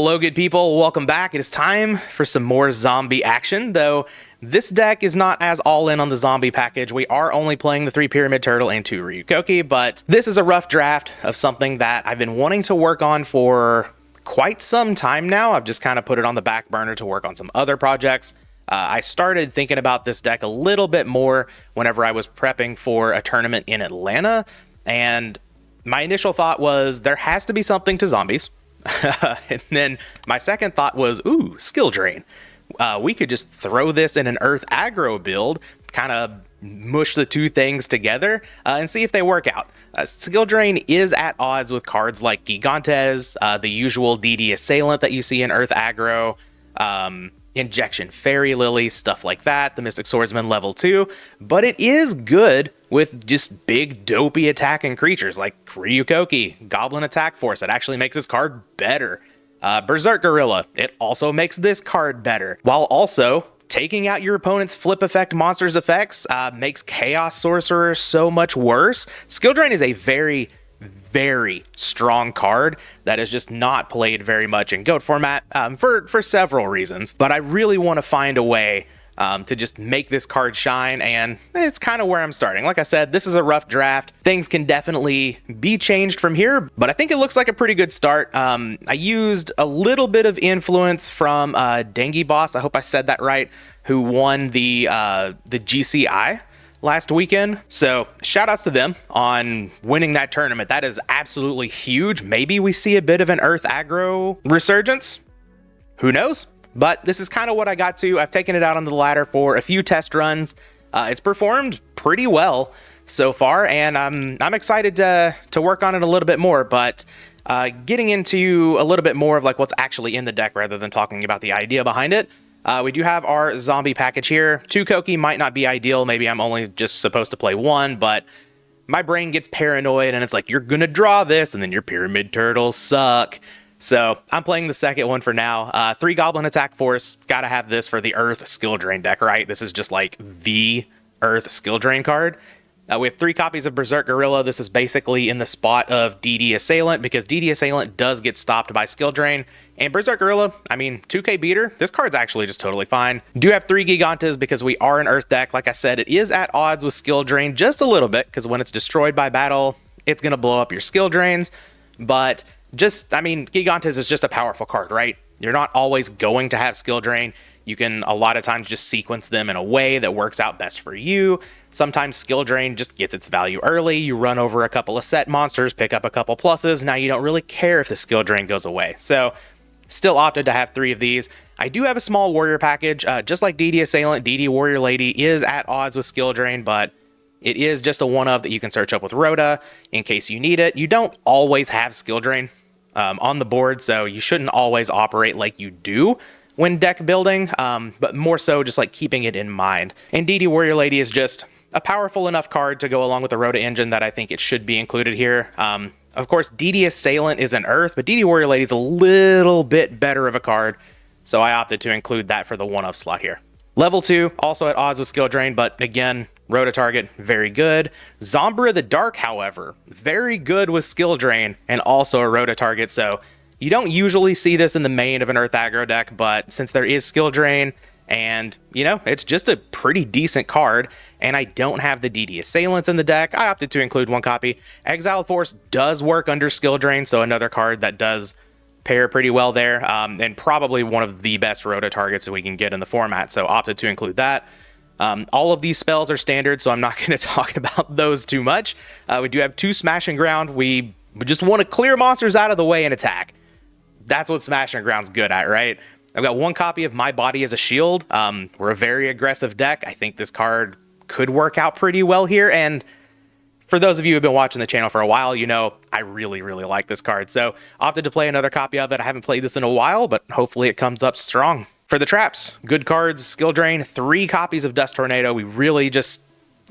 Hello, good people. Welcome back. It is time for some more zombie action, though this deck is not as all in on the zombie package. We are only playing the 3 Pyramid Turtle and 2 Ryukoki, but this is a rough draft of something that I've been wanting to work on for quite some time now. I've just kind of put it on the back burner to work on some other projects. I started thinking about this deck a little bit more whenever I was prepping for a tournament in Atlanta, and my initial thought was there has to be something to zombies. And then my second thought was, ooh, skill drain. We could just throw this in an Earth Aggro build, kind of mush the two things together and see if they work out. Skill drain is at odds with cards like Gigantes, the usual DD Assailant that you see in Earth Aggro, Injection Fairy Lily, stuff like that, the Mystic Swordsman level 2, but it is good with just big dopey attacking creatures like Ryukoki, Goblin Attack Force. It actually makes this card better. Berserk Gorilla, it also makes this card better, while also taking out your opponent's flip effect monsters effects makes Chaos Sorcerer so much worse. Skill Drain is a very strong card that is just not played very much in GOAT format for several reasons, but I really want to find a way to just make this card shine, and it's kind of where I'm starting. Like I said, this is a rough draft. Things can definitely be changed from here, but I think it looks like a pretty good start. I used a little bit of influence from Dengue Boss, I hope I said that right, who won the GCI last weekend. So shout outs to them on winning that tournament. That is absolutely huge. Maybe we see a bit of an Earth Aggro resurgence. Who knows? But this is kind of what I got to. I've taken it out on the ladder for a few test runs. It's performed pretty well so far, and I'm excited to work on it a little bit more. But getting into a little bit more of like what's actually in the deck rather than talking about the idea behind it. We do have our zombie package here. 2 Koki might not be ideal. Maybe I'm only just supposed to play 1, but my brain gets paranoid and it's like, you're gonna draw this and then your Pyramid Turtles suck. So I'm playing the second one for now. 3 Goblin Attack Force. Gotta have this for the Earth Skill Drain deck, right? This is just like the Earth Skill Drain card. We have 3 copies of Berserk Gorilla. This is basically in the spot of DD Assailant because DD Assailant does get stopped by Skill Drain. And Berserk Gorilla, I mean, 2K beater, this card's actually just totally fine. Do have 3 Gigantes because we are an Earth deck. Like I said, it is at odds with Skill Drain just a little bit because when it's destroyed by battle, it's going to blow up your Skill Drains. But just, I mean, Gigantes is just a powerful card, right? You're not always going to have Skill Drain. You can a lot of times just sequence them in a way that works out best for you. Sometimes Skill Drain just gets its value early. You run over a couple of set monsters, pick up a couple pluses. Now you don't really care if the Skill Drain goes away. So still opted to have 3 of these. I do have a small warrior package. Just like DD Assailant, DD Warrior Lady is at odds with Skill Drain, but it is just a one-of that you can search up with Rhoda in case you need it. You don't always have Skill Drain on the board, so you shouldn't always operate like you do when deck building, but more so just like keeping it in mind. And DD Warrior Lady is just a powerful enough card to go along with the Rhoda engine that I think it should be included here. Of course, DD Assailant is an Earth, but DD Warrior Lady is a little bit better of a card, so I opted to include that for the one-of slot here. Level 2, also at odds with Skill Drain, but again, Rhoda target, very good. Zombra the Dark, however, very good with Skill Drain and also a Rhoda target, so you don't usually see this in the main of an Earth Aggro deck, but since there is Skill Drain, and, you know, it's just a pretty decent card, and I don't have the DD Assailants in the deck, I opted to include 1 copy. Exile Force does work under Skill Drain, so another card that does pair pretty well there, and probably one of the best Rhoda targets that we can get in the format, so opted to include that. All of these spells are standard, so I'm not going to talk about those too much. We do have 2 Smash and Ground. We just want to clear monsters out of the way and attack. That's what Smash and Ground's good at, right? I've got 1 copy of My Body as a Shield. We're a very aggressive deck. I think this card could work out pretty well here, and for those of you who've been watching the channel for a while, you know I really like this card, so opted to play another copy of it. I haven't played this in a while, but hopefully it comes up strong. For the traps, good cards, Skill Drain, 3 copies of Dust Tornado. We really just,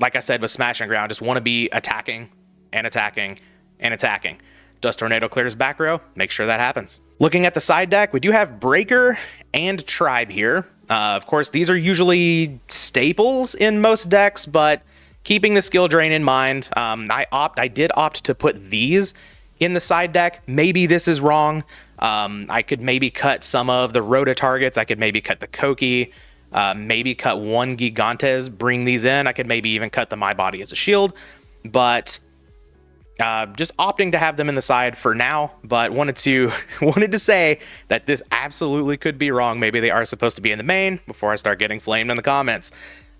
like I said with Smash and Ground, just want to be attacking and attacking and attacking. Dust Tornado clears back row, make sure that happens. Looking at the side deck, we do have Breaker and Tribe here. Of course, these are usually staples in most decks, but keeping the Skill Drain in mind, I did opt to put these in the side deck. Maybe this is wrong. I could maybe cut some of the Rota targets. I could maybe cut the Koki, maybe cut one Gigantes, bring these in. I could maybe even cut the My Body as a shield, but just opting to have them in the side for now. But wanted to say that this absolutely could be wrong. Maybe they are supposed to be in the main before I start getting flamed in the comments.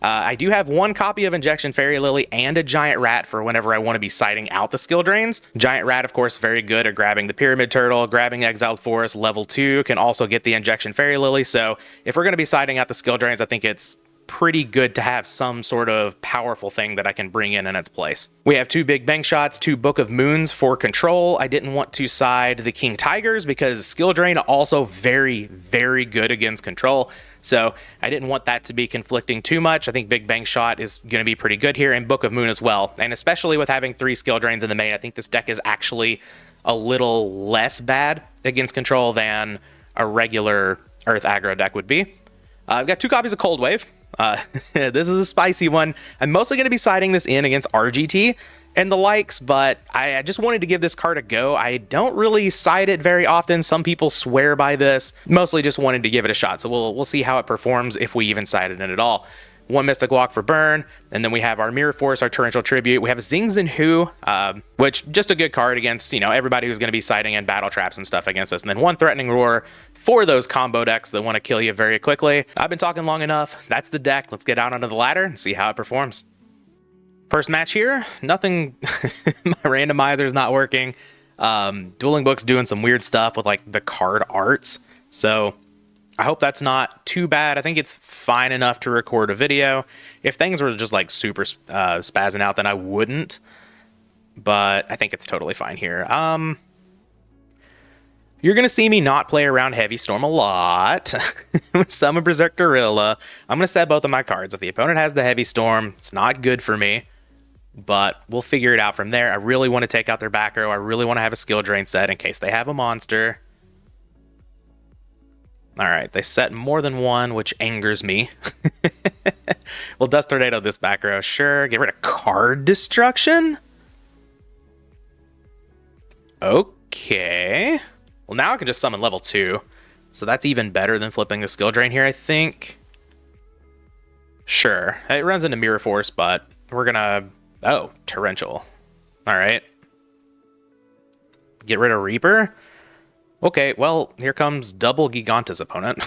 I do have one copy of Injection Fairy Lily and a Giant Rat for whenever I want to be siding out the skill drains. Giant Rat, of course, very good at grabbing the Pyramid Turtle, grabbing Exiled Forest. Level 2 can also get the Injection Fairy Lily. So if we're going to be siding out the skill drains, I think it's pretty good to have some sort of powerful thing that I can bring in its place. We have 2 Big Bang Shots, 2 Book of Moons for control. I didn't want to side the King Tigers because skill drain also very, very good against control. So I didn't want that to be conflicting too much. I think Big Bang Shot is going to be pretty good here, and Book of Moon as well. And especially with having 3 skill drains in the main, I think this deck is actually a little less bad against control than a regular Earth aggro deck would be. I've got 2 copies of Cold Wave. This is a spicy one. I'm mostly going to be siding this in against RGT and the likes, but I just wanted to give this card a go. I don't really side it very often. Some people swear by this. Mostly just wanted to give it a shot. So we'll see how it performs if we even side it in at all. 1 Mystic Walk for burn, and then we have our Mirror Force, our Torrential Tribute. We have Zings and Hu, which just a good card against, you know, everybody who's going to be siding in battle traps and stuff against us. And then 1 Threatening Roar for those combo decks that want to kill you very quickly. I've been talking long enough. That's the deck. Let's get out onto the ladder and see how it performs. First match here, nothing. My randomizer is not working. Dueling Book's doing some weird stuff with like the card arts. So I hope that's not too bad. I think it's fine enough to record a video. If things were just like super spazzing out, then I wouldn't. But I think it's totally fine here. You're going to see me not play around Heavy Storm a lot. Summon Berserk Gorilla. I'm going to set both of my cards. If the opponent has the Heavy Storm, it's not good for me. But we'll figure it out from there. I really want to take out their back row. I really want to have a skill drain set in case they have a monster. All right, they set more than one, which angers me. We'll Dust Tornado this back row. Sure, get rid of card destruction. Okay. Well, now I can just summon level 2. So that's even better than flipping the skill drain here, I think. Sure, it runs into Mirror Force, but we're gonna... Oh, Torrential. All right. Get rid of Reaper. Okay, well, here comes double Gigantes opponent.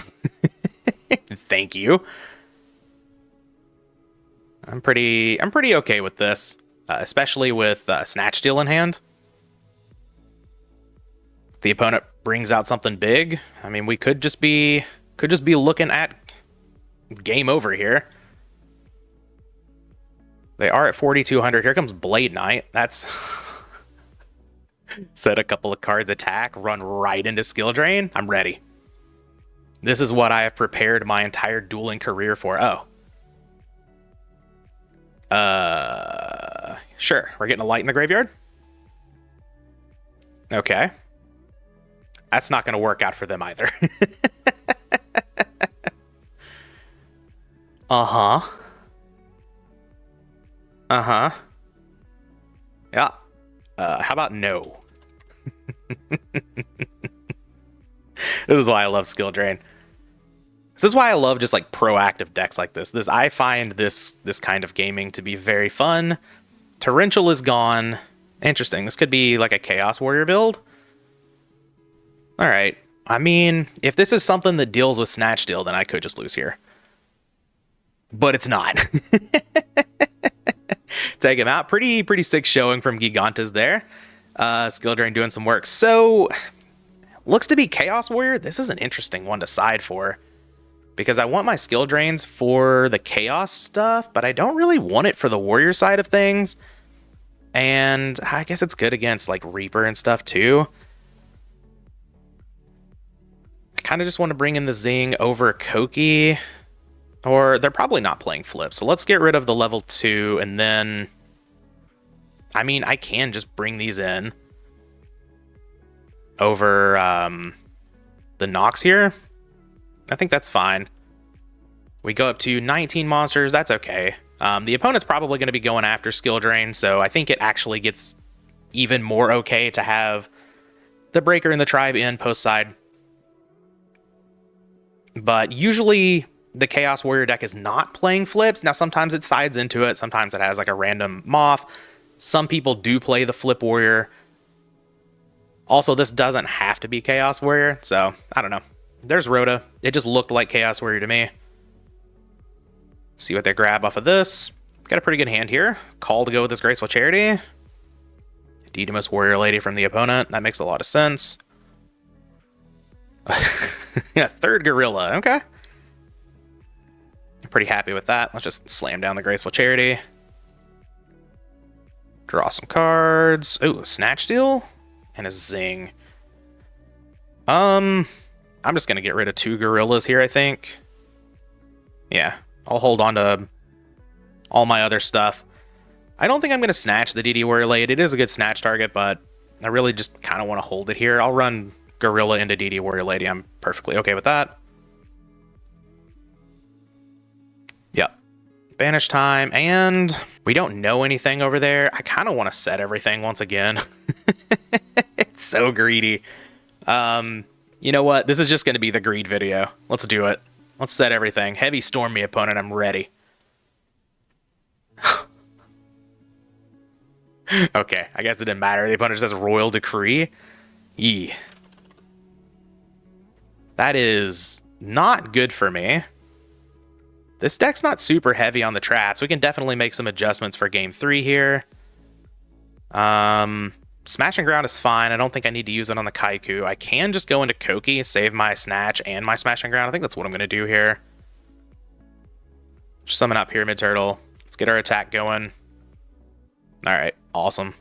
Thank you. I'm pretty okay with this, especially with Snatch Steal in hand. If the opponent brings out something big, I mean, we could just be looking at game over here. They are at 4,200. Here comes Blade Knight. That's set a couple of cards, attack, run right into skill drain. I'm ready. This is what I have prepared my entire dueling career for. Oh. Sure. We're getting a light in the graveyard. Okay. That's not going to work out for them either. Uh-huh. Uh-huh. Yeah. How about no? This is why I love skill drain. This is why I love just like proactive decks like this. I find this kind of gaming to be very fun. Torrential is gone. Interesting. This could be like a Chaos Warrior build. All right. I mean, if this is something that deals with Snatch Steal, then I could just lose here. But it's not. Take him out. Pretty sick showing from Gigantes there. Skill drain doing some work. So, looks to be Chaos Warrior. This is an interesting one to side for. Because I want my skill drains for the Chaos stuff, but I don't really want it for the Warrior side of things. And I guess it's good against like Reaper and stuff too. I kind of just want to bring in the Zing over Koki. Or they're probably not playing Flip. So let's get rid of the level 2 and then... I mean, I can just bring these in over the Nox here. I think that's fine. We go up to 19 monsters. That's okay. The opponent's probably going to be going after skill drain, so I think it actually gets even more okay to have the Breaker and the Tribe in post side. But usually the Chaos Warrior deck is not playing flips. Now, sometimes it sides into it. Sometimes it has like a random Moth. Some people do play the Flip Warrior. Also, this doesn't have to be Chaos Warrior, so I don't know. There's Rhoda. It just looked like Chaos Warrior to me. See what they grab off of this. Got a pretty good hand here. Call to go with this Graceful Charity. Deedemos Warrior Lady from the opponent. That makes a lot of sense. Yeah, third Gorilla. Okay. I'm pretty happy with that. Let's just slam down the Graceful Charity. Draw some cards. Ooh, Snatch Steal and a Zing. I'm just going to get rid of 2 Gorillas here, I think. Yeah, I'll hold on to all my other stuff. I don't think I'm going to snatch the DD Warrior Lady. It is a good snatch target, but I really just kind of want to hold it here. I'll run Gorilla into DD Warrior Lady. I'm perfectly okay with that. Yep. Banish time, and we don't know anything over there. I kind of want to set everything once again. It's so greedy. You know what? This is just going to be the greed video. Let's do it. Let's set everything. Heavy Storm me, opponent. I'm ready. Okay, I guess it didn't matter. The opponent just has Royal Decree. Yee. That is not good for me. This deck's not super heavy on the traps. We can definitely make some adjustments for game 3 here. Smash and Ground is fine. I don't think I need to use it on the Kaiku. I can just go into Koki, save my Snatch and my Smash and Ground. I think that's what I'm going to do here. Just summon out Pyramid Turtle. Let's get our attack going. All right, awesome.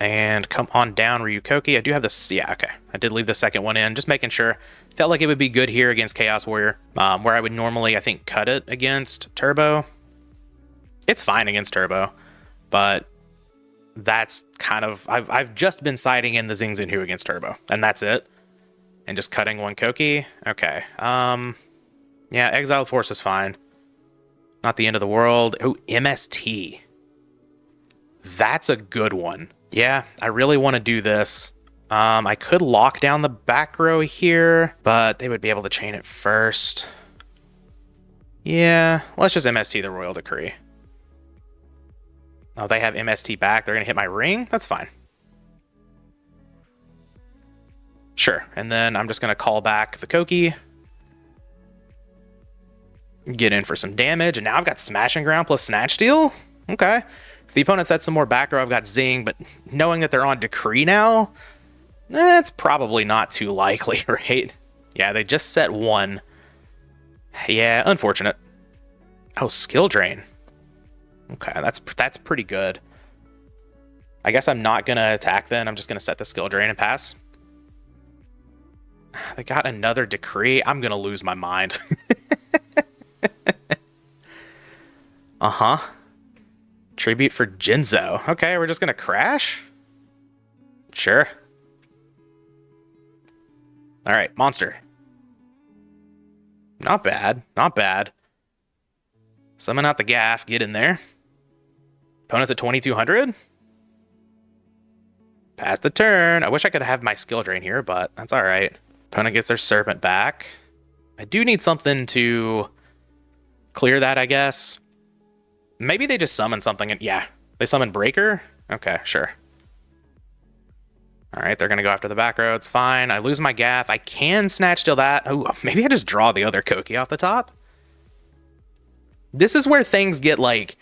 And come on down, Ryukoki. I do have this. Yeah, okay. I did leave the second one in, just making sure. Felt like it would be good here against Chaos Warrior, where I would normally, I think, cut it against Turbo. It's fine against Turbo, but that's kind of... I've just been siding in the Zing Zinhu against Turbo, and that's it. And just cutting one Koki. Okay. Yeah, Exile Force is fine. Not the end of the world. Oh, MST. That's a good one. Yeah, I really want to do this. I could lock down the back row here, but they would be able to chain it first. Yeah, let's just MST the Royal Decree. Oh, they have MST back. They're going to hit my ring? That's fine. Sure, and then I'm just going to call back the Koki. Get in for some damage, and now I've got Smash and Ground plus Snatch Steal? Okay. If the opponent sets some more back row, I've got Zing, but knowing that they're on Decree now, it's probably not too likely, right? Yeah, they just set one. Yeah, unfortunate. Oh, Skill Drain. Okay, that's pretty good. I guess I'm not going to attack then. I'm just going to set the Skill Drain and pass. They got another Decree. I'm going to lose my mind. Uh-huh. Tribute for Jinzo. Okay, we're just going to crash? Sure. All right, monster. Not bad. Not bad. Summon out the Gaff. Get in there. Opponent's at 2200. Pass the turn. I wish I could have my Skill Drain here, but that's all right. Opponent gets their Serpent back. I do need something to clear that, I guess. Maybe they just summon something. And yeah, they summon Breaker? Okay, sure. All right, they're going to go after the back row. It's fine. I lose my Gaff. I can Snatch Steal that. Oh, maybe I just draw the other Koki off the top. This is where things get like,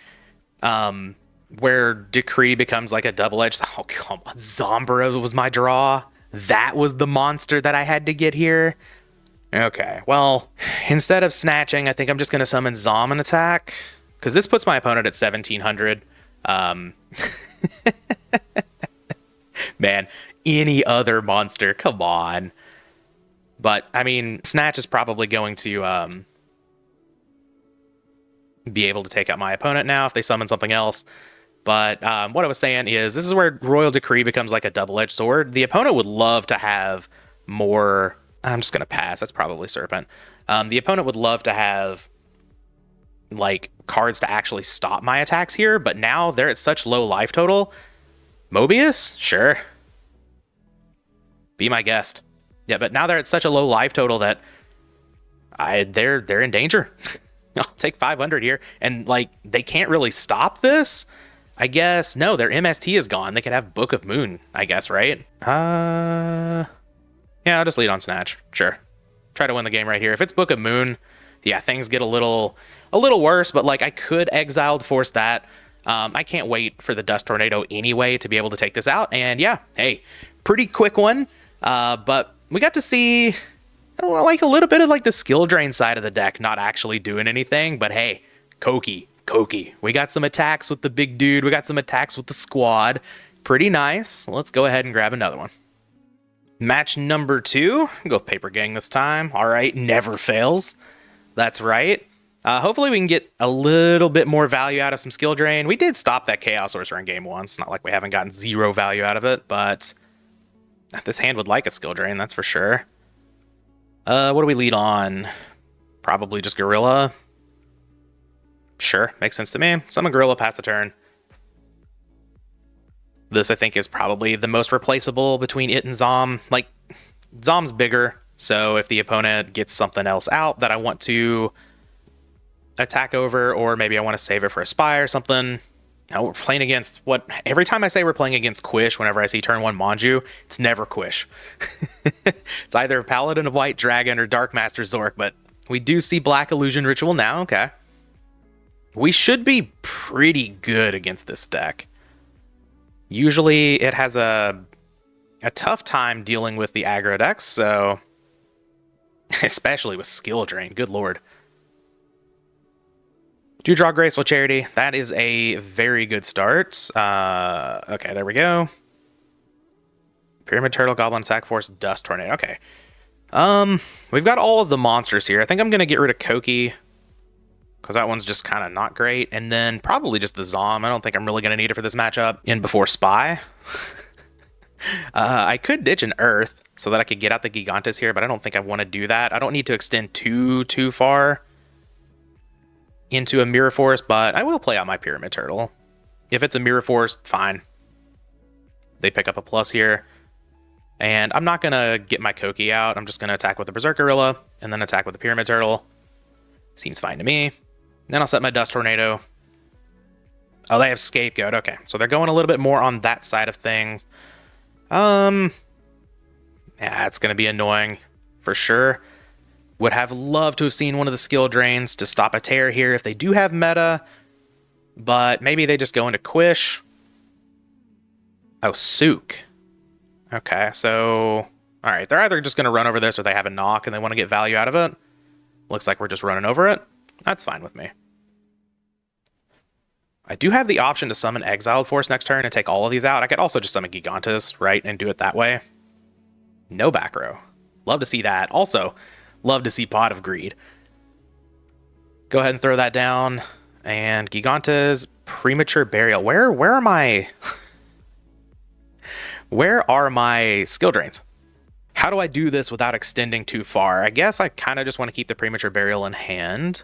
where Decree becomes like a double-edged. Oh, come on. Zombra was my draw. That was the monster that I had to get here. Okay, well, instead of snatching, I think I'm just going to summon Zom and attack. Because this puts my opponent at 1700. Man, any other monster, come on. But, I mean, Snatch is probably going to be able to take out my opponent now if they summon something else. But what I was saying is, this is where Royal Decree becomes like a double-edged sword. The opponent would love to have more... I'm just going to pass. That's probably Serpent. The opponent would love to have like cards to actually stop my attacks here, but now they're at such low life total. Mobius? Sure. Be my guest. Yeah, but now they're at such a low life total that they're in danger. I'll take 500 here, and like they can't really stop this. I guess no, their MST is gone. They could have Book of Moon, I guess, right? Yeah, I'll just lead on Snatch. Sure. Try to win the game right here. If it's Book of Moon, yeah, things get a little worse, but like I could Exiled Force that. I can't wait for the Dust Tornado anyway to be able to take this out. And yeah, hey, pretty quick one. But we got to see like a little bit of like the skill drain side of the deck not actually doing anything. But hey, Koki. We got some attacks with the big dude. We got some attacks with the squad. Pretty nice. Let's go ahead and grab another one. Match number 2. Go with Paper Gang this time. All right, never fails. That's right. Hopefully we can get a little bit more value out of some skill drain. We did stop that Chaos Sorcerer in game 1. It's not like we haven't gotten 0 value out of it, but this hand would like a skill drain, that's for sure. What do we lead on? Probably just Gorilla. Sure, makes sense to me. Summon Gorilla, pass the turn. This, I think, is probably the most replaceable between it and Zom. Like, Zom's bigger, so if the opponent gets something else out that I want to attack over, or maybe I want to save it for a spy or something. Now we're playing against what? Every time I say we're playing against Quish, whenever I see turn 1 Manju, it's never Quish. It's either Paladin of White Dragon or Dark Master Zork, but we do see Black Illusion Ritual now. Okay. We should be pretty good against this deck. Usually it has a tough time dealing with the aggro decks, so especially with skill drain. Good lord. Do draw Graceful Charity. That is a very good start. Okay, there we go. Pyramid Turtle, Goblin Attack Force, Dust Tornado. Okay. We've got all of the monsters here. I think I'm going to get rid of Koki, because that one's just kind of not great. And then probably just the Zom. I don't think I'm really going to need it for this matchup. In before Spy. I could ditch an Earth so that I could get out the Gigantus here, but I don't think I want to do that. I don't need to extend too far into a Mirror Force, but I will play out my Pyramid Turtle. If it's a Mirror Force, fine. They pick up a plus here. And I'm not going to get my Koki out. I'm just going to attack with the Berserk Gorilla and then attack with the Pyramid Turtle. Seems fine to me. Then I'll set my Dust Tornado. Oh, they have Scapegoat. Okay, so they're going a little bit more on that side of things. Yeah, it's going to be annoying for sure. Would have loved to have seen one of the skill drains to stop a tear here if they do have meta, but maybe they just go into Quish. Oh, Sook. Okay, so all right, they're either just going to run over this or they have a knock and they want to get value out of it. Looks like we're just running over it. That's fine with me. I do have the option to summon Exiled Force next turn and take all of these out. I could also just summon Gigantus, right, and do it that way. No back row. Love to see that. Also, love to see Pot of Greed. Go ahead and throw that down. And Gigantus, Premature Burial. Where are my... Where are my skill drains? How do I do this without extending too far? I guess I kind of just want to keep the Premature Burial in hand.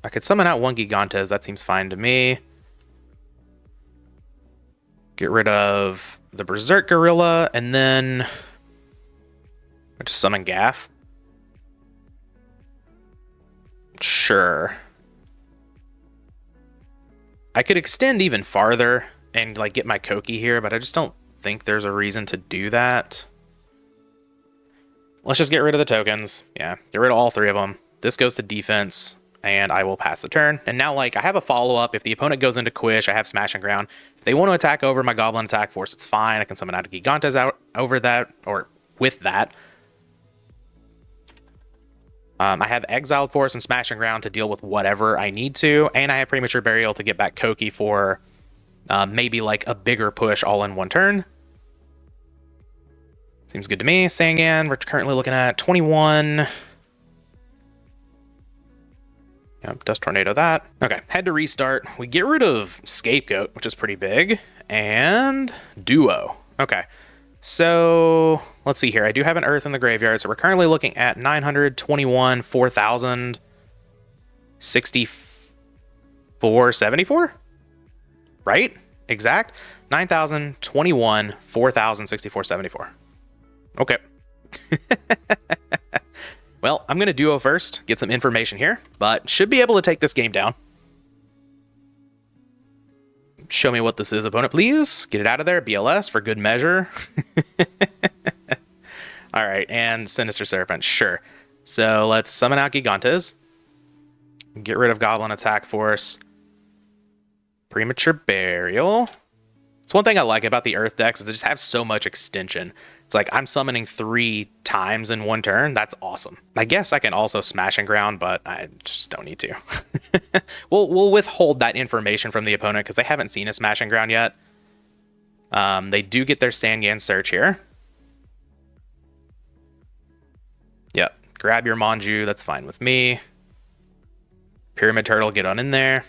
I could summon out one Gigantes. That seems fine to me. Get rid of the Berserk Gorilla, and then just summon Gaff. Sure. I could extend even farther and like get my Koki here, but I just don't think there's a reason to do that. Let's just get rid of the tokens. Yeah, get rid of all 3 of them. This goes to defense, and I will pass the turn. And now, like, I have a follow-up. If the opponent goes into Quish, I have Smash and Ground. If they want to attack over my Goblin Attack Force, it's fine. I can summon out a Gigantes out over that, or with that. I have Exiled Force and Smash and Ground to deal with whatever I need to, and I have Premature Burial to get back Koki for maybe, like, a bigger push all in one turn. Seems good to me. Sangan, we're currently looking at 21. Yep, Dust Tornado that. Okay, had to restart. We get rid of Scapegoat, which is pretty big, and Duo. Okay, so let's see here. I do have an Earth in the graveyard, so we're currently looking at 921, 4,000, 60, 474, right? Exact. 9,021, 4,064.74. Okay. Well, I'm going to duo first, get some information here, but should be able to take this game down. Show me what this is, opponent, please. Get it out of there. BLS for good measure. All right, and Sinister Serpent, sure. So let's summon out Gigantes. Get rid of Goblin Attack Force. Premature Burial. It's one thing I like about the Earth decks is they just have so much extension. It's like I'm summoning 3 times in one turn. That's awesome. I guess I can also Smash and Ground, but I just don't need to. We'll withhold that information from the opponent because they haven't seen a Smash and Ground yet. They do get their Sangan Search here. Yep. Grab your Manju. That's fine with me. Pyramid Turtle, get on in there.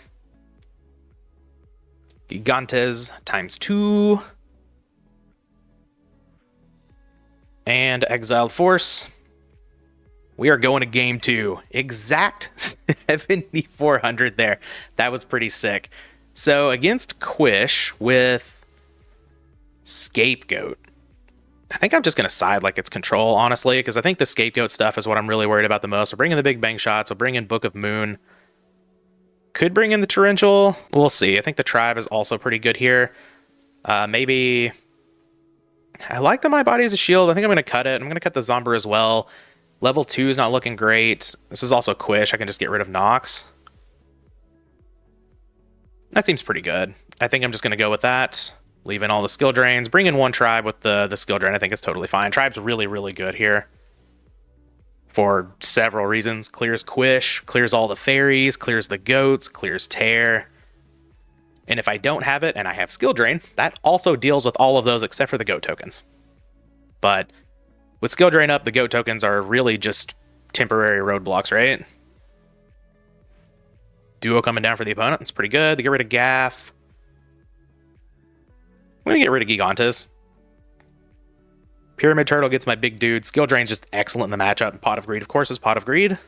Gigantes ×2. And Exiled Force. We are going to game 2. Exact 7,400 there. That was pretty sick. So against Quish with Scapegoat. I think I'm just going to side like it's control, honestly, because I think the Scapegoat stuff is what I'm really worried about the most. We're bringing the Big Bang Shots. We'll bring in Book of Moon. Could bring in the Torrential. We'll see. I think the Tribe is also pretty good here. Maybe... I like the My Body as a Shield. I think I'm going to cut it. I'm going to cut the Zomber as well. Level 2 is not looking great. This is also Quish. I can just get rid of Nox. That seems pretty good. I think I'm just going to go with that. Leave in all the skill drains. Bring in 1 Tribe with the skill drain. I think it's totally fine. Tribe's really, really good here. For several reasons. Clears Quish. Clears all the fairies. Clears the goats. Clears Tear. And if I don't have it and I have skill drain, that also deals with all of those except for the goat tokens. But with skill drain up, the goat tokens are really just temporary roadblocks, right? Duo coming down for the opponent. It's pretty good. They get rid of Gaff. I'm going to get rid of Gigantes. Pyramid Turtle gets my big dude. Skill drain's just excellent in the matchup. Pot of Greed, of course, is Pot of Greed.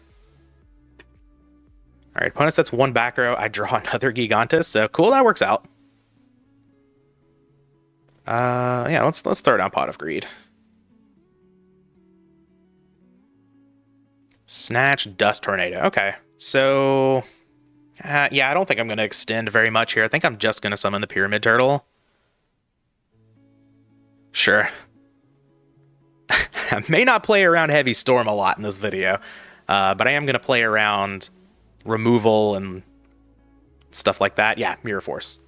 All right, opponent sets 1 back row. I draw another Gigantes, so cool, that works out. Yeah, let's throw down Pot of Greed. Snatch, Dust Tornado. Okay, so yeah, I don't think I'm going to extend very much here. I think I'm just going to summon the Pyramid Turtle. Sure. I may not play around Heavy Storm a lot in this video, but I am going to play around removal and stuff like that. Yeah, Mirror Force.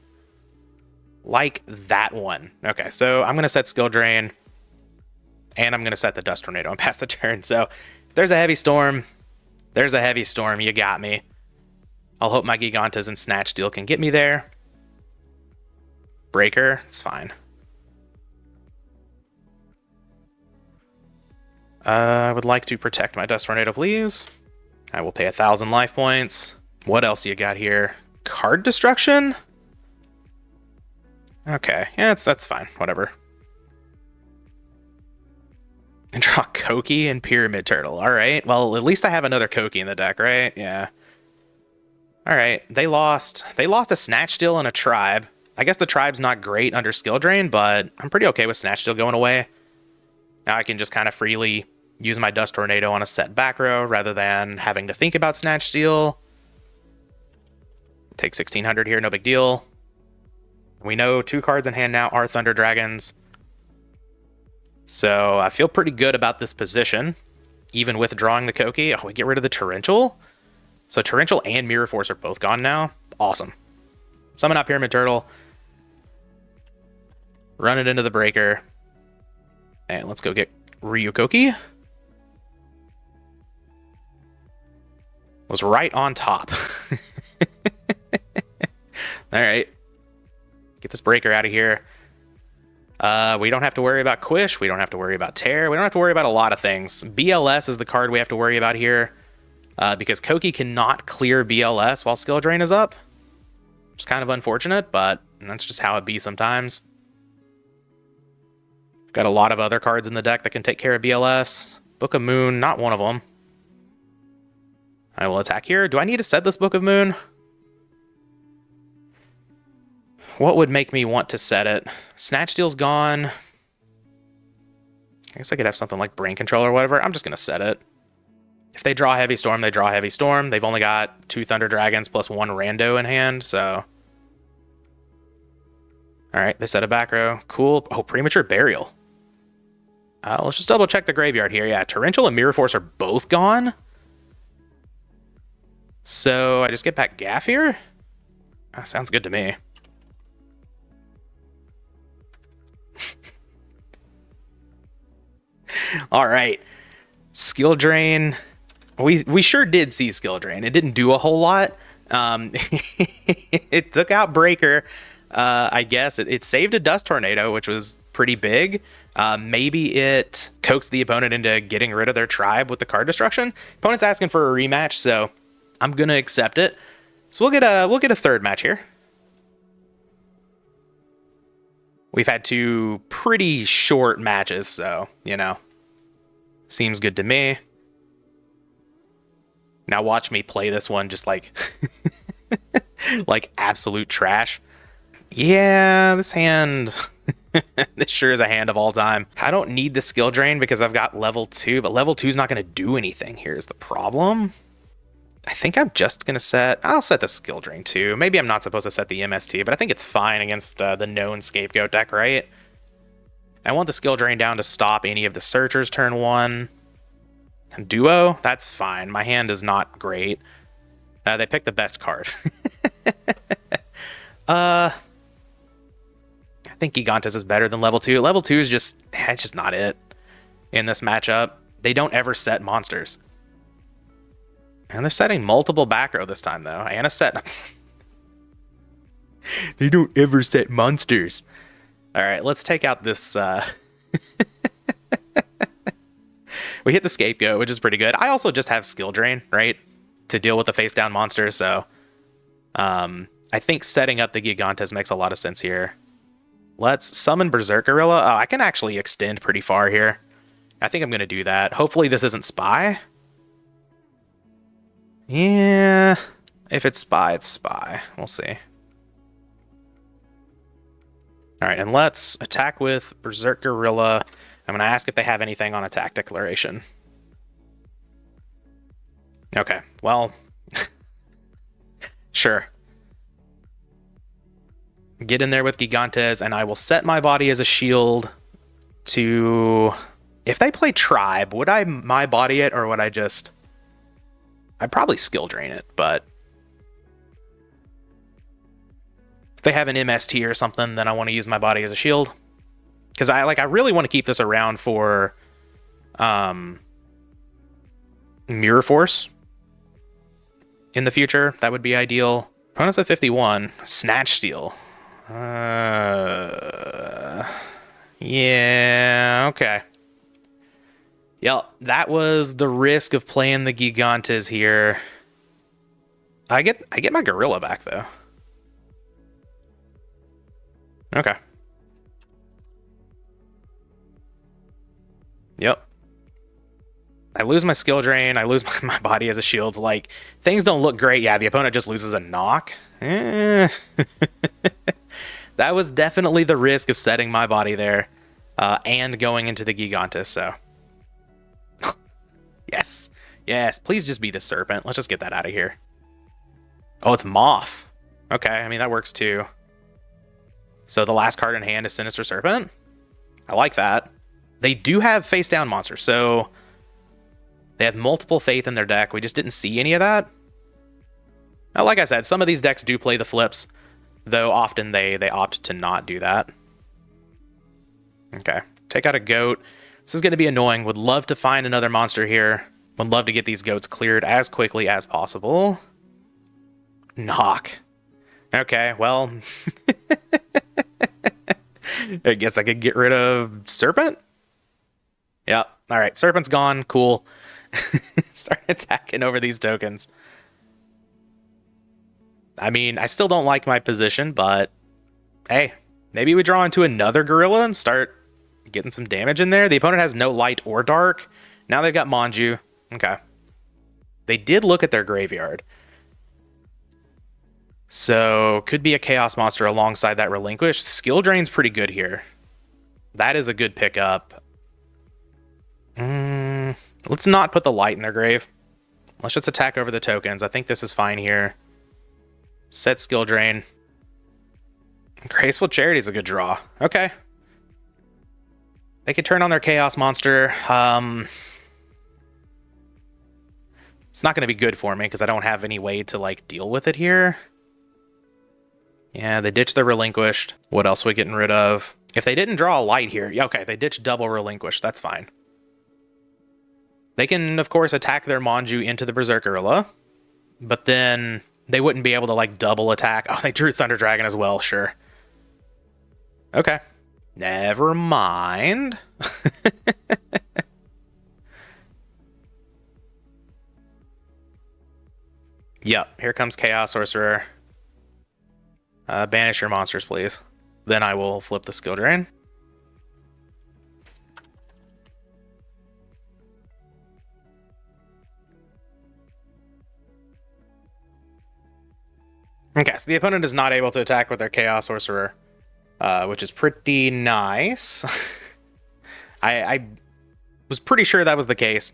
Like that one. Okay, so I'm going to set Skill Drain, and I'm going to set the Dust Tornado and pass the turn. So if there's a Heavy Storm, there's a Heavy Storm. You got me. I'll hope my Gigantes and Snatch Steel can get me there. Breaker, it's fine. I would like to protect my Dust Tornado, please. I will pay 1,000 life points. What else you got here? Card Destruction? Okay, yeah, that's fine. Whatever. And draw Koki and Pyramid Turtle. All right. Well, at least I have another Koki in the deck, right? Yeah. All right. They lost a Snatch Steel and a Tribe. I guess the Tribe's not great under Skill Drain, but I'm pretty okay with Snatch Steel going away. Now I can just kind of freely use my Dust Tornado on a set back row rather than having to think about Snatch Steel. Take 1,600 here, no big deal. We know 2 cards in hand now are Thunder Dragons. So I feel pretty good about this position, even with drawing the Koki. Oh, we get rid of the Torrential. So Torrential and Mirror Force are both gone now. Awesome. Summon out Pyramid Turtle. Run it into the Breaker. And let's go get Ryukoki. Was right on top. All right. Get this Breaker out of here. We don't have to worry about Quish. We don't have to worry about Tear. We don't have to worry about a lot of things. BLS is the card we have to worry about here. Because Koki cannot clear BLS while Skill Drain is up. It's kind of unfortunate, but that's just how it be sometimes. Got a lot of other cards in the deck that can take care of BLS. Book of Moon, not one of them. I will attack here. Do I need to set this Book of Moon? What would make me want to set it? Snatch Steal's gone. I guess I could have something like Brain Control or whatever. I'm just going to set it. If they draw Heavy Storm, they draw Heavy Storm. They've only got 2 Thunder Dragons plus 1 Rando in hand, so... Alright, they set a back row. Cool. Oh, Premature Burial. Let's just double check the graveyard here. Yeah, Torrential and Mirror Force are both gone. So I just get back Gaff here? Sounds good to me. Alright. Skill Drain. We sure did see Skill Drain. It didn't do a whole lot. It took out Breaker. I guess it saved a Dust Tornado, which was pretty big. Maybe it coaxed the opponent into getting rid of their tribe with the card destruction. Opponent's asking for a rematch, so I'm gonna accept it. So we'll get a third match here. We've had 2 pretty short matches, so you know, seems good to me. Now watch me play this one just like like absolute trash. Yeah, this hand... this sure is a hand of all time. I don't need the skill drain because I've got level 2, but level 2 is not going to do anything here is the problem. I think I'm just going to set... I'll set the skill drain too. Maybe I'm not supposed to set the MST, but I think it's fine against the known scapegoat deck, right? I want the skill drain down to stop any of the searchers turn 1. And duo, that's fine. My hand is not great. They picked the best card. I think Gigantes is better than level 2. Level 2 is just, it's just not it in this matchup. They don't ever set monsters. And they're setting multiple back row this time, though. And a set. They don't ever set monsters. All right, let's take out this... We hit the Scapegoat, which is pretty good. I also just have Skill Drain, right? To deal with the face-down monster, so... I think setting up the Gigantes makes a lot of sense here. Let's summon Berserk Gorilla. Oh, I can actually extend pretty far here. I think I'm going to do that. Hopefully this isn't Spy. Yeah, if it's Spy, it's Spy. We'll see. All right, and let's attack with Berserk Gorilla. I'm going to ask if they have anything on Attack Declaration. Okay, well, sure. Get in there with Gigantes, and I will set my body as a shield to... If they play Tribe, would I my body it, or would I just... I'd probably skill drain it, but... If they have an MST or something, then I want to use my body as a shield. Because I really want to keep this around for... Mirror Force. In the future, that would be ideal. Opponent's at 51. Snatch Steal. Yeah, okay. Yep, that was the risk of playing the Gigantes here. I get my Gorilla back though. Okay. Yep. I lose my skill drain. I lose my body as a shield. Like, things don't look great. Yeah, the opponent just loses a knock. That was definitely the risk of setting my body there and going into the Gigantes, so. Yes. Yes, please just be the Serpent. Let's just get that out of here. Oh, it's Moth. Okay, I mean, that works too. So the last card in hand is Sinister Serpent. I like that. They do have face-down monsters, so they have multiple faith in their deck. We just didn't see any of that. Now, like I said, some of these decks do play the flips, though often they opt to not do that. Okay, take out a goat. This is going to be annoying. Would love to find another monster here. Would love to get these goats cleared as quickly as possible. Knock. Okay, well... I guess I could get rid of Serpent? Yep. All right, Serpent's gone. Cool. Start attacking over these tokens. I mean, I still don't like my position, but hey, maybe we draw into another Gorilla and start getting some damage in there. The opponent has no light or dark. Now they've got Manju. Okay. They did look at their graveyard. So could be a Chaos Monster alongside that Relinquished. Skill Drain's pretty good here. That is a good pickup. Let's not put the Light in their grave. Let's just attack over the tokens. I think this is fine here. Set Skill Drain. Graceful Charity is a good draw. Okay. They could turn on their Chaos Monster. It's not going to be good for me because I don't have any way to like deal with it here. Yeah, they ditched the Relinquished. What else are we getting rid of? If they didn't draw a Light here, yeah, okay, they ditched double Relinquished. That's fine. They can, of course, attack their Manju into the Berserk Gorilla, but then they wouldn't be able to like double attack. Oh, they drew Thunder Dragon as well. Sure. Okay. Never mind. Yep, here comes Chaos Sorcerer. Banish your monsters, please. Then I will flip the Skill Drain. Okay, so the opponent is not able to attack with their Chaos Sorcerer, which is pretty nice. I was pretty sure that was the case,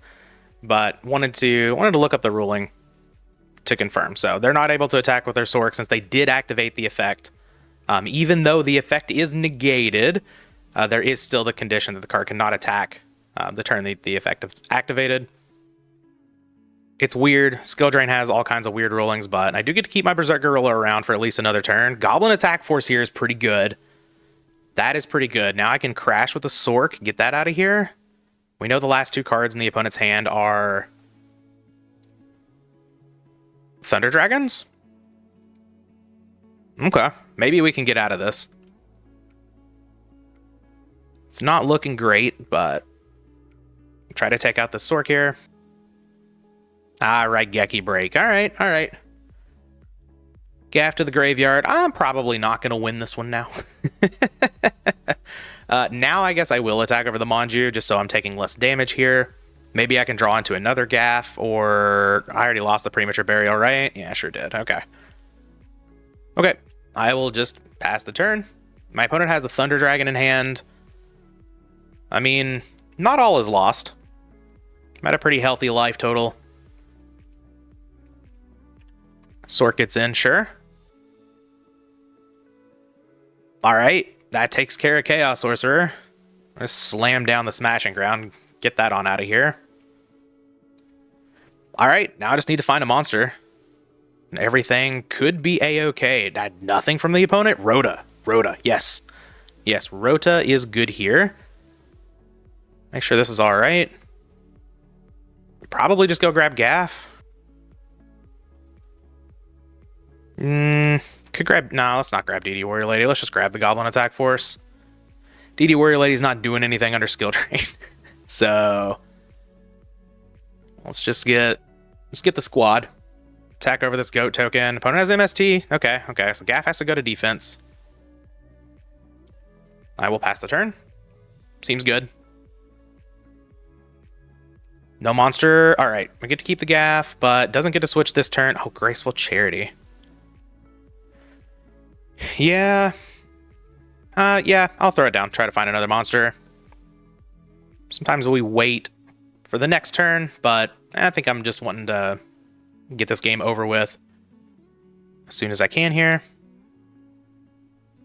but wanted to look up the ruling to confirm. So they're not able to attack with their Sorc since they did activate the effect. Even though the effect is negated, there is still the condition that the card cannot attack the turn the effect is activated. It's weird. Skill Drain has all kinds of weird rulings, but I do get to keep my Berserk Gorilla around for at least another turn. Goblin Attack Force here is pretty good. That is pretty good. Now I can crash with the Sorc, get that out of here. We know the last two cards in the opponent's hand are Thunder Dragons? Okay. Maybe we can get out of this. It's not looking great, but try to take out the Sorc here. Alright, Geki Break. Alright. Gaff to the graveyard. I'm probably not going to win this one now. Now I guess I will attack over the Manju, just so I'm taking less damage here. Maybe I can draw into another Gaff, or I already lost the Premature Burial, right? Yeah, sure did. Okay. Okay. I will just pass the turn. My opponent has a Thunder Dragon in hand. I mean, not all is lost. I'm at a pretty healthy life total. Sorc gets in, sure. Alright, that takes care of Chaos Sorcerer. Just slam down the Smashing Ground. Get that on out of here. Alright, now I just need to find a monster. And everything could be a-okay. Nothing from the opponent. Rota, yes. Yes, Rota is good here. Make sure this is alright. Probably just go grab Gaff. Could grab... Nah, let's not grab DD Warrior Lady. Let's just grab the Goblin Attack Force. DD Warrior Lady's not doing anything under Skill Drain. So... let's just get the squad. Attack over this Goat token. Opponent has MST. Okay. So Gaff has to go to defense. I will pass the turn. Seems good. No monster. Alright, we get to keep the Gaff, but doesn't get to switch this turn. Oh, Graceful Charity. Yeah. Yeah, I'll throw it down. Try to find another monster. Sometimes we wait for the next turn, but I think I'm just wanting to get this game over with as soon as I can here.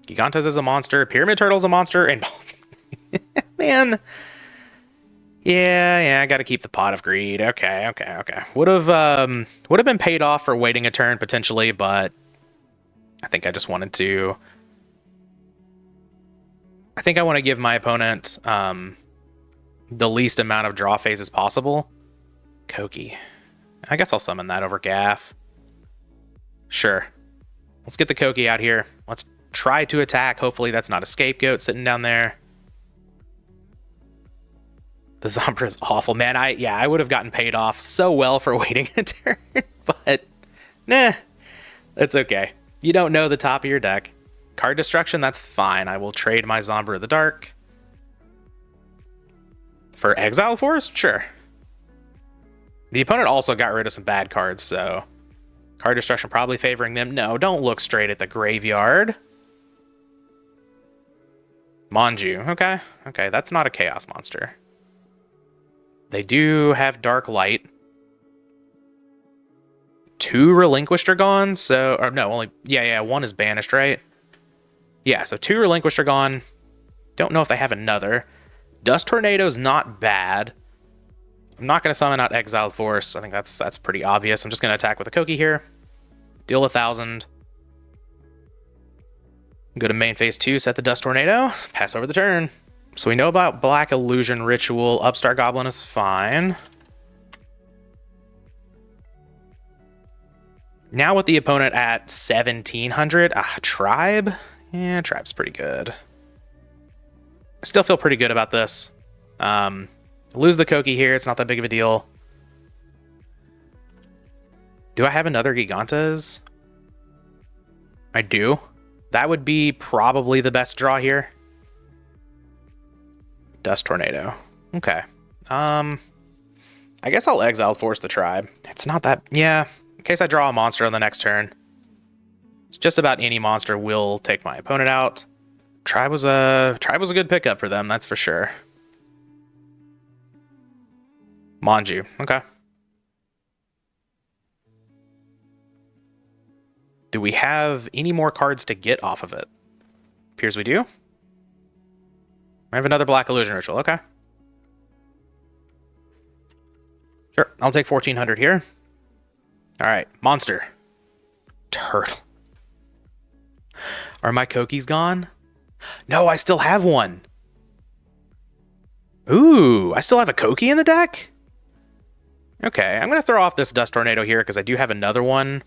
Gigantes is a monster. Pyramid Turtle's a monster. And man. Yeah, I got to keep the Pot of Greed. Okay. Would have been paid off for waiting a turn potentially, but I think I just wanted to... I think I want to give my opponent the least amount of draw phases possible. Koki. I guess I'll summon that over Gaff. Sure. Let's get the Koki out here. Let's try to attack. Hopefully that's not a Scapegoat sitting down there. The Zombra is awful. Man, I would have gotten paid off so well for waiting a turn. But, nah. That's okay. You don't know the top of your deck. Card destruction, that's fine. I will trade my Zombra of the Dark. For Exile Force? Sure. The opponent also got rid of some bad cards, so Card destruction probably favoring them. No, don't look straight at the graveyard. Manju. Okay. Okay, that's not a chaos monster. They do have Dark Light. 2 Relinquished are gone, so... Or no, only... Yeah, 1 is banished, right? Yeah, so 2 Relinquished are gone. Don't know if they have another. Dust Tornado's not bad. I'm not going to summon out Exiled Force. I think that's pretty obvious. I'm just going to attack with a Koki here. Deal 1,000. Go to main phase 2, set the Dust Tornado. Pass over the turn. So we know about Black Illusion Ritual. Upstart Goblin is fine. Now with the opponent at 1,700. Tribe? Yeah, Tribe's pretty good. I still feel pretty good about this. Lose the Koki here. It's not that big of a deal. Do I have another Gigantes? I do. That would be probably the best draw here. Dust Tornado. Okay. I guess I'll Exile Force the Tribe. It's not that... Yeah. In case I draw a monster on the next turn. It's just about any monster will take my opponent out. Tribe was a good pickup for them, that's for sure. Manju. Okay. Do we have any more cards to get off of it? Appears we do. I have another Black Illusion Ritual. Okay. Sure. I'll take 1,400 here. All right. Monster. Turtle. Are my Kokis gone? No, I still have one. Ooh, I still have a Koki in the deck? Okay, I'm going to throw off this Dust Tornado here because I do have another one.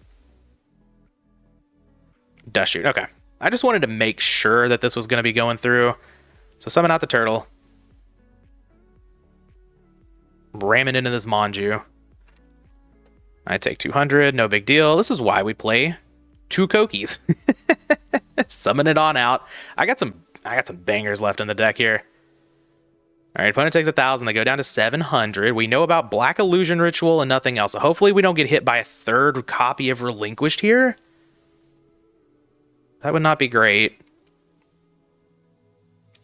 Dust Shoot. Okay. I just wanted to make sure that this was going to be going through. So summon out the turtle. Ram it into this Manju. I take 200. No big deal. This is why we play 2 Kokis. Summon it on out. I got some bangers left in the deck here. All right, opponent takes 1,000. They go down to 700. We know about Black Illusion Ritual and nothing else. So hopefully we don't get hit by a 3rd copy of Relinquished here. That would not be great.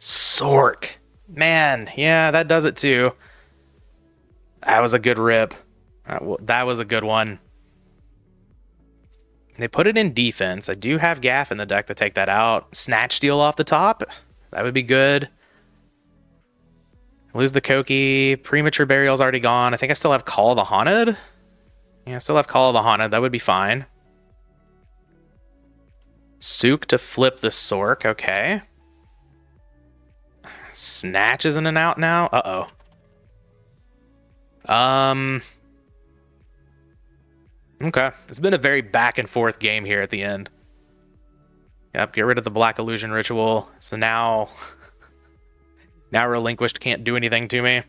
Sork. Man, yeah, that does it too. That was a good rip. That was a good one. They put it in defense. I do have Gaff in the deck to take that out. Snatch Steal off the top. That would be good. Lose the Koki. Premature Burial's already gone. I think I still have Call of the Haunted. Yeah, I still have Call of the Haunted. That would be fine. Sook to flip the Sork. Okay. Snatch isn't an out now. Uh-oh. Okay. It's been a very back and forth game here at the end. Yep, get rid of the Black Illusion Ritual. So now... now Relinquished can't do anything to me.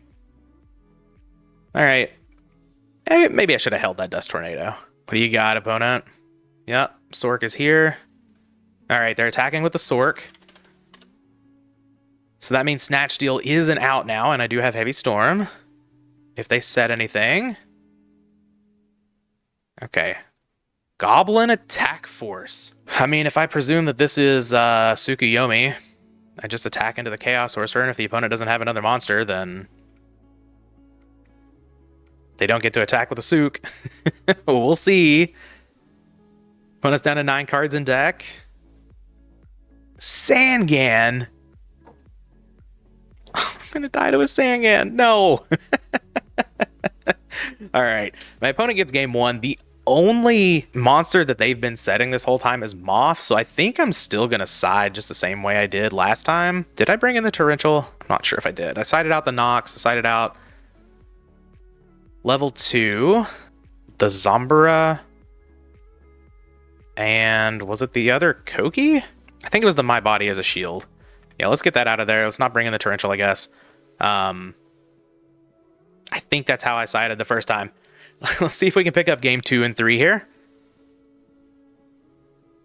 Alright. Maybe I should have held that Dust Tornado. What do you got, opponent? Yep, Sork is here. Alright, they're attacking with the Sork. So that means Snatch Steal is an out now, and I do have Heavy Storm. If they set anything... Okay. Goblin Attack Force. I mean, if I presume that this is Tsukuyomi, I just attack into the Chaos Sorcerer, and if the opponent doesn't have another monster, then they don't get to attack with a Sook. We'll see. Opponent's down to 9 cards in deck. Sangan. I'm gonna die to a Sangan. No. All right. My opponent gets game 1. The only monster that they've been setting this whole time is Moth, so I think I'm still going to side just the same way I did last time. Did I bring in the Torrential? I'm not sure if I did. I sided out the Nox. I sided out level 2, the Zombara, and was it the other Koki? I think it was the My Body as a Shield. Yeah, let's get that out of there. Let's not bring in the Torrential, I guess. I think that's how I sided the first time. Let's see if we can pick up game 2 and 3 here.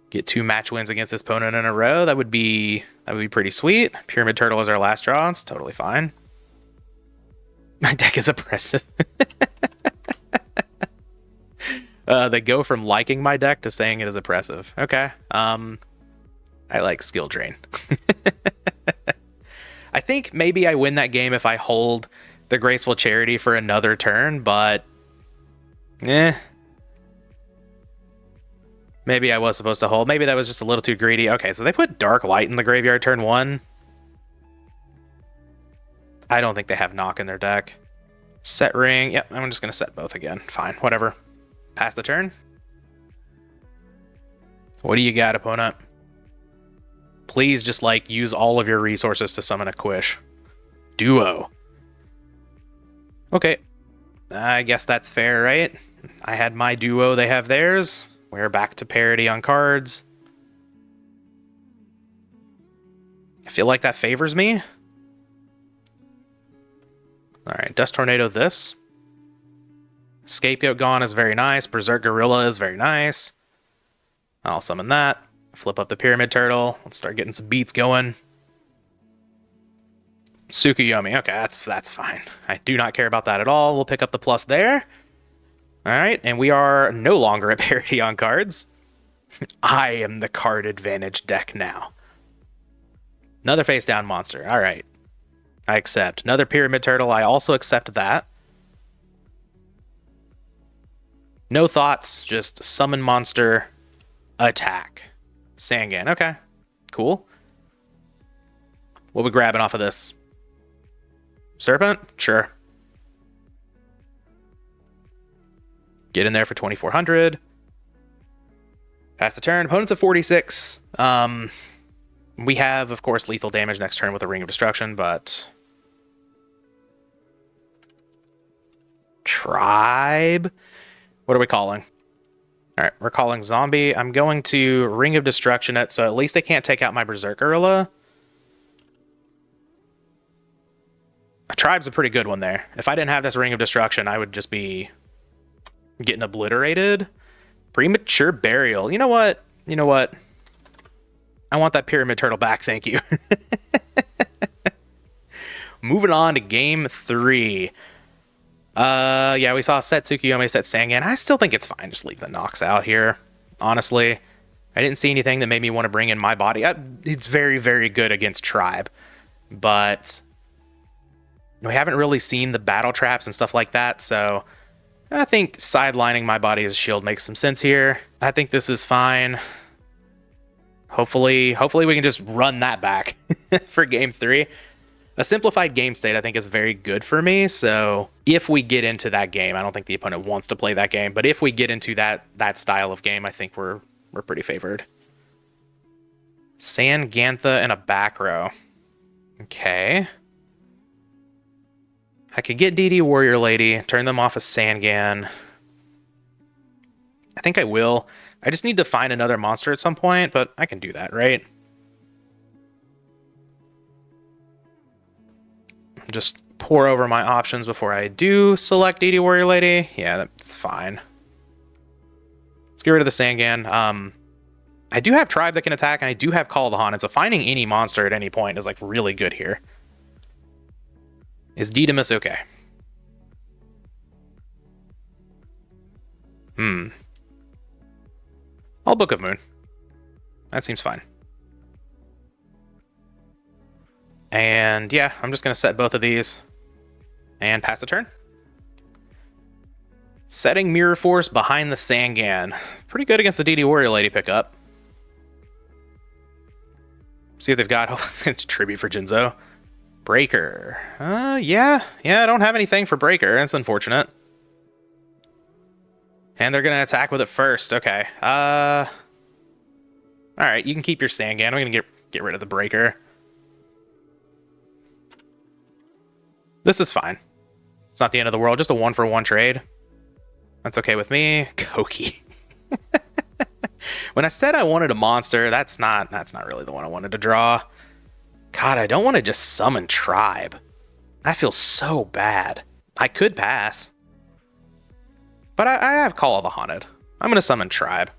Get 2 match wins against this opponent in a row. That would be pretty sweet. Pyramid Turtle is our last draw. It's totally fine. My deck is oppressive. They go from liking my deck to saying it is oppressive. Okay. I like skill drain. I think maybe I win that game if I hold the Graceful Charity for another turn, but maybe I was supposed to hold. Maybe that was just a little too greedy. Okay, so they put Dark Light in the graveyard turn 1. I don't think they have Knock in their deck. Set Ring. Yep, I'm just going to set both again. Fine, whatever. Pass the turn. What do you got, opponent? Please just, like, use all of your resources to summon a Quish. Duo. Okay. I guess that's fair, right? I had my duo, they have theirs. We're back to parity on cards. I feel like that favors me. Alright, Dust Tornado this. Scapegoat gone is very nice. Berserk Gorilla is very nice. I'll summon that. Flip up the Pyramid Turtle. Let's start getting some beats going. Tsukuyomi. Okay, that's fine. I do not care about that at all. We'll pick up the plus there. Alright, and we are no longer at parity on cards. I am the card advantage deck now. Another face down monster. Alright. I accept. Another Pyramid Turtle. I also accept that. No thoughts, just summon monster, attack. Sangan. Okay, cool. What we grabbing off of this? Serpent? Sure. Get in there for 2,400. Pass the turn. Opponent's at 46. We have, of course, lethal damage next turn with a Ring of Destruction, but... Tribe? What are we calling? Alright, we're calling Zombie. I'm going to Ring of Destruction it, so at least they can't take out my Berserk Gorilla. A Tribe's a pretty good one there. If I didn't have this Ring of Destruction, I would just be getting obliterated. Premature Burial. You know what? You know what? I want that Pyramid Turtle back, thank you. Moving on to game 3. Yeah, we saw set Tsukuyomi, set Sangan. I still think it's fine. Just leave the knocks out here. Honestly, I didn't see anything that made me want to bring in my body. It's very, very good against Tribe, but we haven't really seen the battle traps and stuff like that, so I think sidelining my body as a shield makes some sense here. I think this is fine. Hopefully we can just run that back for game 3. A simplified game state, I think, is very good for me. So if we get into that game, I don't think the opponent wants to play that game, but if we get into that style of game, I think we're pretty favored. Sangantha and a back row. Okay. I could get DD Warrior Lady, turn them off as Sangan. I think I will. I just need to find another monster at some point, but I can do that, right? Just pour over my options before I do select DD Warrior Lady. Yeah, that's fine. Let's get rid of the Sangan. I do have Tribe that can attack, and I do have Call of the Haunted, so finding any monster at any point is like really good here. Is Didymus okay? I'll Book of Moon. That seems fine. And yeah, I'm just going to set both of these and pass the turn. Setting Mirror Force behind the Sangan. Pretty good against the DD Warrior Lady pickup. See if they've got it's Tribute for Jinzo. Breaker. Yeah, I don't have anything for Breaker. That's unfortunate. And they're going to attack with it first. Okay. Alright, you can keep your Sangan. I'm going to get rid of the Breaker. This is fine. It's not the end of the world. Just a 1-for-1 trade. That's okay with me. Koki. When I said I wanted a monster, that's not really the one I wanted to draw. God, I don't want to just summon Tribe. I feel so bad. I could pass. But I have Call of the Haunted. I'm going to summon Tribe.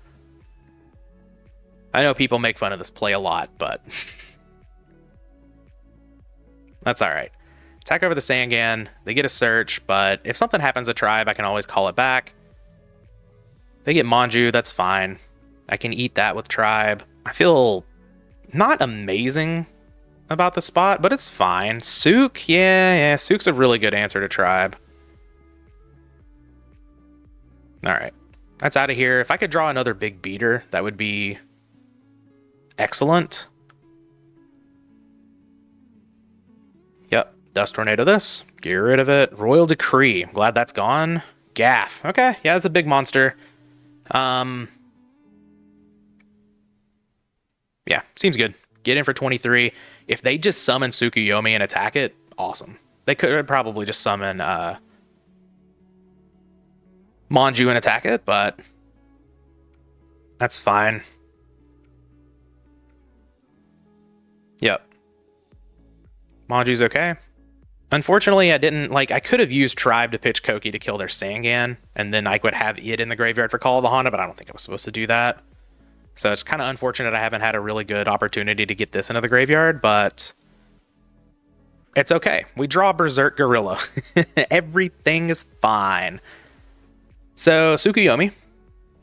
I know people make fun of this play a lot, but that's alright. Attack over the Sangan. They get a search, but if something happens to Tribe, I can always call it back. They get Manju, that's fine. I can eat that with Tribe. I feel not amazing about the spot, but it's fine. Sook, yeah, Sook's a really good answer to Tribe. All right, that's out of here. If I could draw another big beater, that would be excellent. Yep, Dust Tornado this. Get rid of it. Royal Decree. I'm glad that's gone. Gaff. Okay, yeah, that's a big monster. Yeah, seems good. Get in for 23. If they just summon Tsukuyomi and attack it, awesome. They could probably just summon Manju and attack it, but that's fine. Yep. Manju's okay. Unfortunately, I didn't, like, I could have used Tribe to pitch Koki to kill their Sangan, and then I would have it in the graveyard for Call of the Haunted, but I don't think I was supposed to do that. So it's kind of unfortunate I haven't had a really good opportunity to get this into the graveyard, but it's okay. We draw Berserk Gorilla. Everything is fine. So, Tsukuyomi.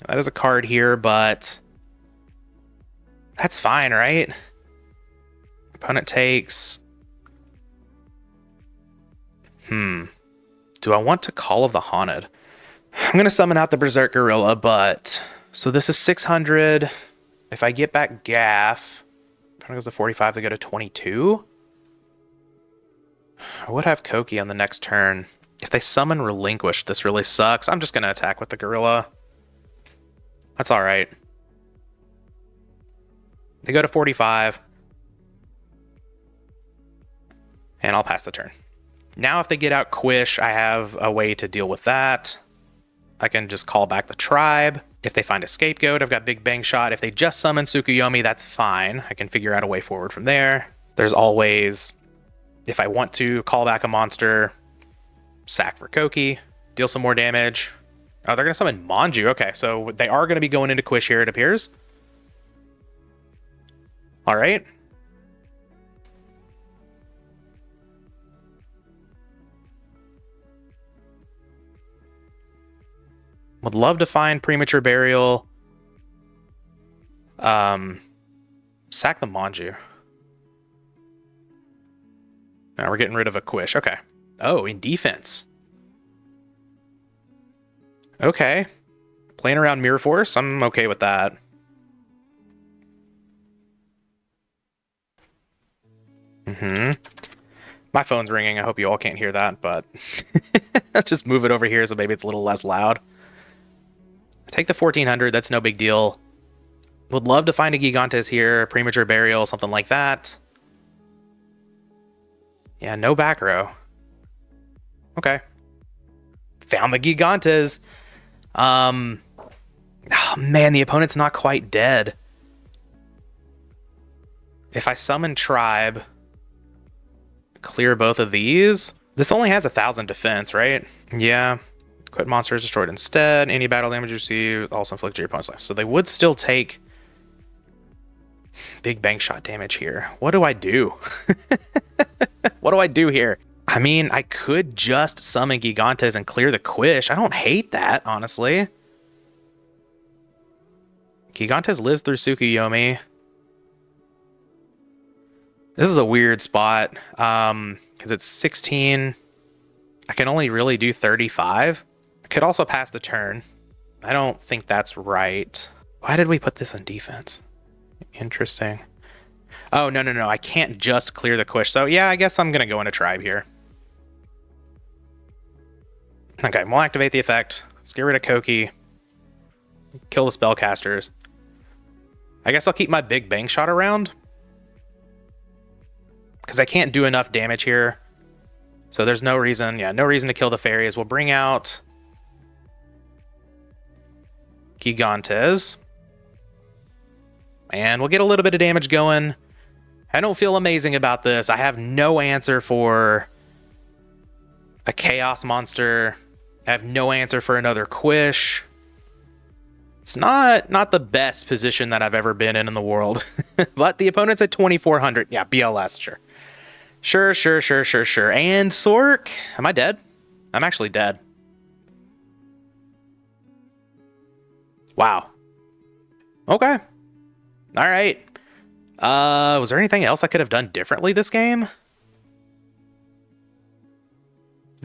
That is a card here, but that's fine, right? Opponent takes... Do I want to Call of the Haunted? I'm going to summon out the Berserk Gorilla, but... So this is 600. If I get back Gaff, opponent goes to 45, they go to 22. I would have Koki on the next turn. If they summon Relinquished, this really sucks. I'm just going to attack with the Gorilla. That's all right. They go to 45. And I'll pass the turn. Now if they get out Quish, I have a way to deal with that. I can just call back the Tribe. If they find a Scapegoat, I've got Big Bang Shot. If they just summon Tsukuyomi, that's fine. I can figure out a way forward from there. There's always, if I want to call back a monster, sack for Koki, deal some more damage. Oh, they're going to summon Manju. Okay, so they are going to be going into Quish here, it appears. All right. Would love to find Premature Burial. Sack the Manju. Now we're getting rid of a Quish. Okay. Oh, in defense. Okay. Playing around Mirror Force. I'm okay with that. My phone's ringing. I hope you all can't hear that, but just move it over here so maybe it's a little less loud. Take the 1400, that's no big deal. Would love to find a Gigantes here, Premature Burial, something like that. Yeah, no back row. Okay. Found the Gigantes. Oh man, the opponent's not quite dead. If I summon Tribe, clear both of these. This only has 1,000 defense, right? Yeah. Quit monster is destroyed instead. Any battle damage you receive also inflict to your opponent's life. So they would still take Big Bang Shot damage here. What do I do? What do I do here? I mean, I could just summon Gigantes and clear the Quish. I don't hate that, honestly. Gigantes lives through Tsukuyomi. This is a weird spot. Because it's 16. I can only really do 35. Could also pass the turn. I don't think that's right. Why did we put this in defense? Interesting. Oh, no. I can't just clear the Quish. So yeah, I guess I'm going to go into Tribe here. Okay, we'll activate the effect. Let's get rid of Koki. Kill the spellcasters. I guess I'll keep my Big Bang Shot around. Because I can't do enough damage here. So there's no reason, no reason to kill the fairies. We'll bring out Gigantes. And we'll get a little bit of damage going. I don't feel amazing about this. I have no answer for a Chaos Monster. I have no answer for another Quish. It's not the best position that I've ever been in the world. But the opponent's at 2,400. Yeah, BLS, sure. Sure. And Sork. Am I dead? I'm actually dead. Wow. Okay. All right. Was there anything else I could have done differently this game?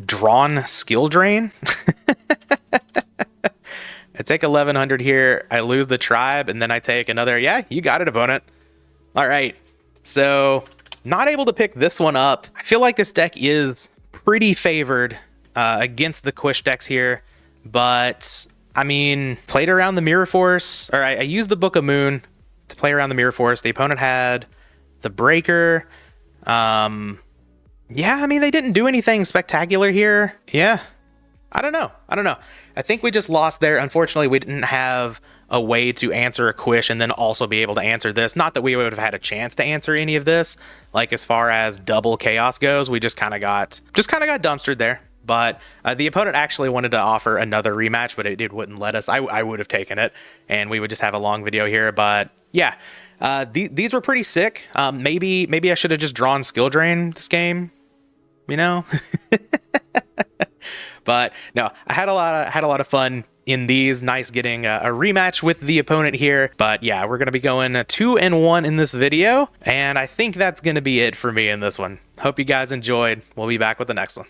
Drawn skill drain? I take 1100 here, I lose the tribe, and then I take another. Yeah, you got it, opponent. All right. So, not able to pick this one up. I feel like this deck is pretty favored against the Kuhb decks here, but I mean, played around the Mirror Force, or I used the Book of Moon to play around the Mirror Force. The opponent had the Breaker. Yeah, I mean, they didn't do anything spectacular here. Yeah, I don't know. I think we just lost there. Unfortunately, we didn't have a way to answer a Kuhb and then also be able to answer this. Not that we would have had a chance to answer any of this. Like, as far as double chaos goes, we just kind of got dumpstered there. But the opponent actually wanted to offer another rematch, but it wouldn't let us. I would have taken it, and we would just have a long video here. But yeah, these were pretty sick. Maybe I should have just drawn Skill Drain this game, you know. But no, I had a lot of fun in these. Nice getting a rematch with the opponent here. But yeah, we're gonna be going 2-1 in this video, and I think that's gonna be it for me in this one. Hope you guys enjoyed. We'll be back with the next one.